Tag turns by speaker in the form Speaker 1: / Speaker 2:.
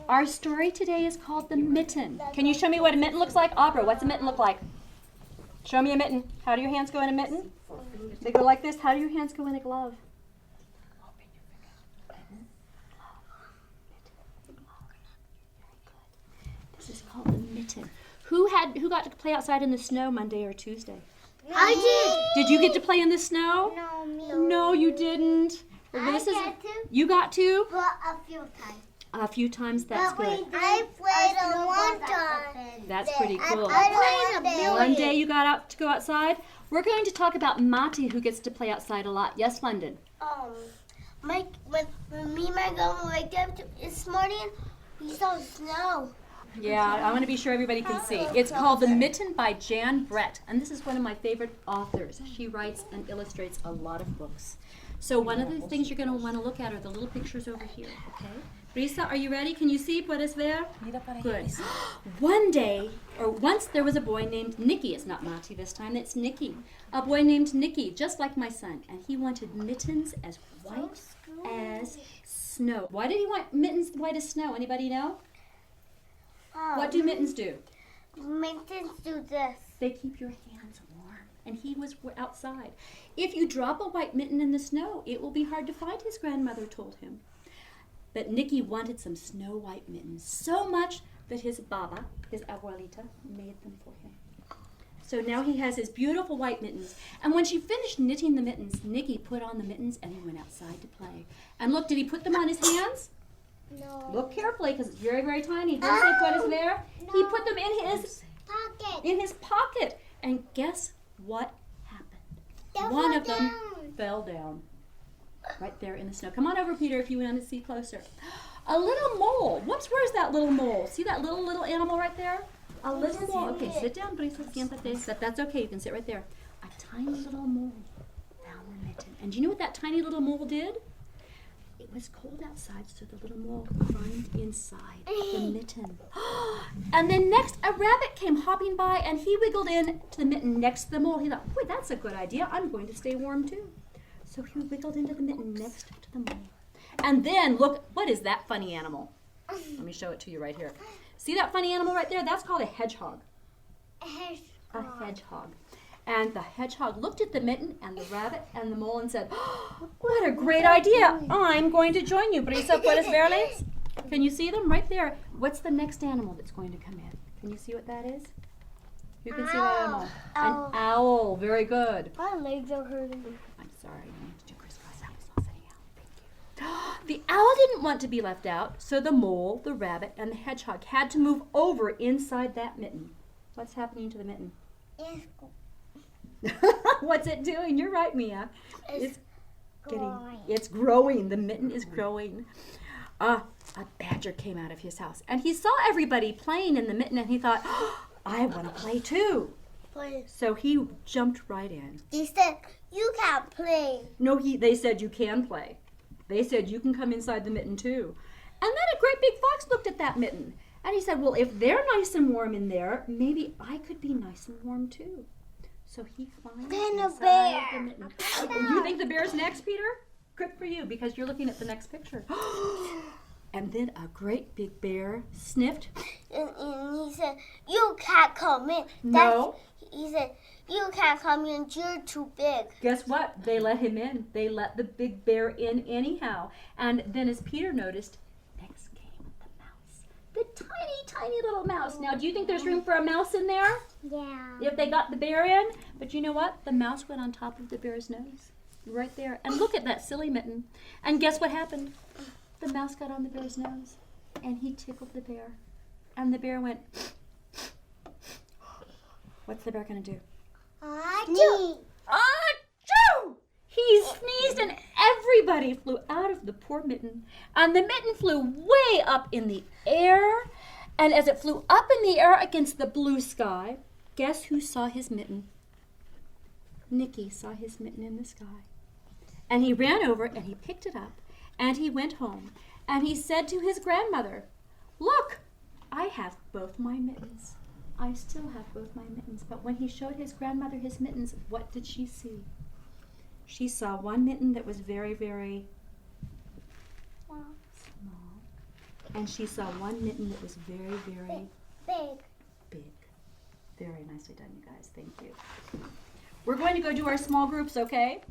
Speaker 1: Our story today is called The Mitten. Can you show me what a mitten looks like? Opera, what's a mitten look like? Show me a mitten. How do your hands go in a mitten? They go like this. How do your hands go in a glove? This is called the mitten. Who got to play outside in the snow Monday or Tuesday?
Speaker 2: I did.
Speaker 1: Did you get to play in the snow?
Speaker 2: No, me.
Speaker 1: No, you didn't. You got to?
Speaker 2: But a few times.
Speaker 1: A few times, that's good.
Speaker 2: I played a one time.
Speaker 1: That's pretty cool.
Speaker 2: I played a million.
Speaker 1: One day you got to go outside. We're going to talk about Mati, who gets to play outside a lot. Yes, London?
Speaker 2: When me and my grandma wake up this morning, we saw snow.
Speaker 1: Yeah, I want to be sure everybody can see. It's called The Mitten by Jan Brett, and this is one of my favorite authors. She writes and illustrates a lot of books. So one of the things you're going to want to look at are the little pictures over here, okay? Risa, are you ready? Can you see what is there? Good. Once there was a boy named Nicky. It's not Mati this time, it's Nicky. A boy named Nicky, just like my son, and he wanted mittens as white as snow. Why did he want mittens white as snow? Anybody know? What do mittens do?
Speaker 2: Mittens do this.
Speaker 1: They keep your hands warm, and he was outside. If you drop a white mitten in the snow, it will be hard to find, his grandmother told him. But Nicky wanted some snow white mittens so much that his baba, his abuelita, made them for him. So now he has his beautiful white mittens. And when she finished knitting the mittens, Nicky put on the mittens and he went outside to play. And look, did he put them on his hands?
Speaker 2: No.
Speaker 1: Look carefully, because it's very, very tiny. Didn't say what is there?
Speaker 2: No.
Speaker 1: He put them in his
Speaker 2: Pocket.
Speaker 1: pocket. And guess what happened? One of them fell down right there in the snow. Come on over, Peter, if you want to see closer. A little mole. Whoops, where's that little mole? See that little animal right there? A little mole. Okay, sit down, Brisa. Siéntate. That's okay. You can sit right there. A tiny little mole found the mitten. And do you know what that tiny little mole did? It was cold outside, so the little mole climbed inside the mitten. And then next, a rabbit came hopping by, and he wiggled in to the mitten next to the mole. He thought, boy, that's a good idea. I'm going to stay warm, too. So he wiggled into the mitten next to the mole. And then, look, what is that funny animal? Let me show it to you right here. See that funny animal right there? That's called a hedgehog. A hedgehog. And the hedgehog looked at the mitten and the rabbit and the mole and said, oh, what a great idea. I'm going to join you. Brisa, ¿puedes verles? Can you see them right there? What's the next animal that's going to come in? Can you see what that is? You can see that animal. An owl. Very good.
Speaker 2: My legs are hurting.
Speaker 1: I'm sorry. You need to do crisscross applesauce anyhow. Thank you. The owl didn't want to be left out, so the mole, the rabbit, and the hedgehog had to move over inside that mitten. What's happening to the mitten? What's it doing? You're right, Mia. It's growing. The mitten is growing. A badger came out of his house, and he saw everybody playing in the mitten, and he thought, oh, I want to play too. So he jumped right in.
Speaker 2: He said, you can't play.
Speaker 1: No, they said you can play. They said you can come inside the mitten too. And then a great big fox looked at that mitten, and he said, well, if they're nice and warm in there, maybe I could be nice and warm too. So he climbed inside the mitten. You think the bear's next, Peter? Good for you, because you're looking at the next picture. And then a great big bear sniffed.
Speaker 2: And he said, you can't come in.
Speaker 1: No.
Speaker 2: He said, you can't come in, you're too big.
Speaker 1: Guess what? They let him in. They let the big bear in anyhow. And then as Peter noticed, next came the mouse. The tiny, tiny little mouse. Now, do you think there's room for a mouse in there?
Speaker 2: Yeah.
Speaker 1: If they got the bear in? But you know what? The mouse went on top of the bear's nose. Right there. And look at that silly mitten. And guess what happened? The mouse got on the bear's nose. And he tickled the bear. And the bear went... What's the bear going to do?
Speaker 2: Achoo!
Speaker 1: Achoo! He sneezed and everybody flew out of the poor mitten. And the mitten flew way up in the air. And as it flew up in the air against the blue sky, guess who saw his mitten? Nicky saw his mitten in the sky. And he ran over and he picked it up and he went home. And he said to his grandmother, look, I have both my mittens. I still have both my mittens. But when he showed his grandmother his mittens, what did she see? She saw one mitten that was very, very small. And she saw one mitten that was very, very
Speaker 2: Big.
Speaker 1: big. Very nicely done, you guys. Thank you. We're going to go do our small groups, okay?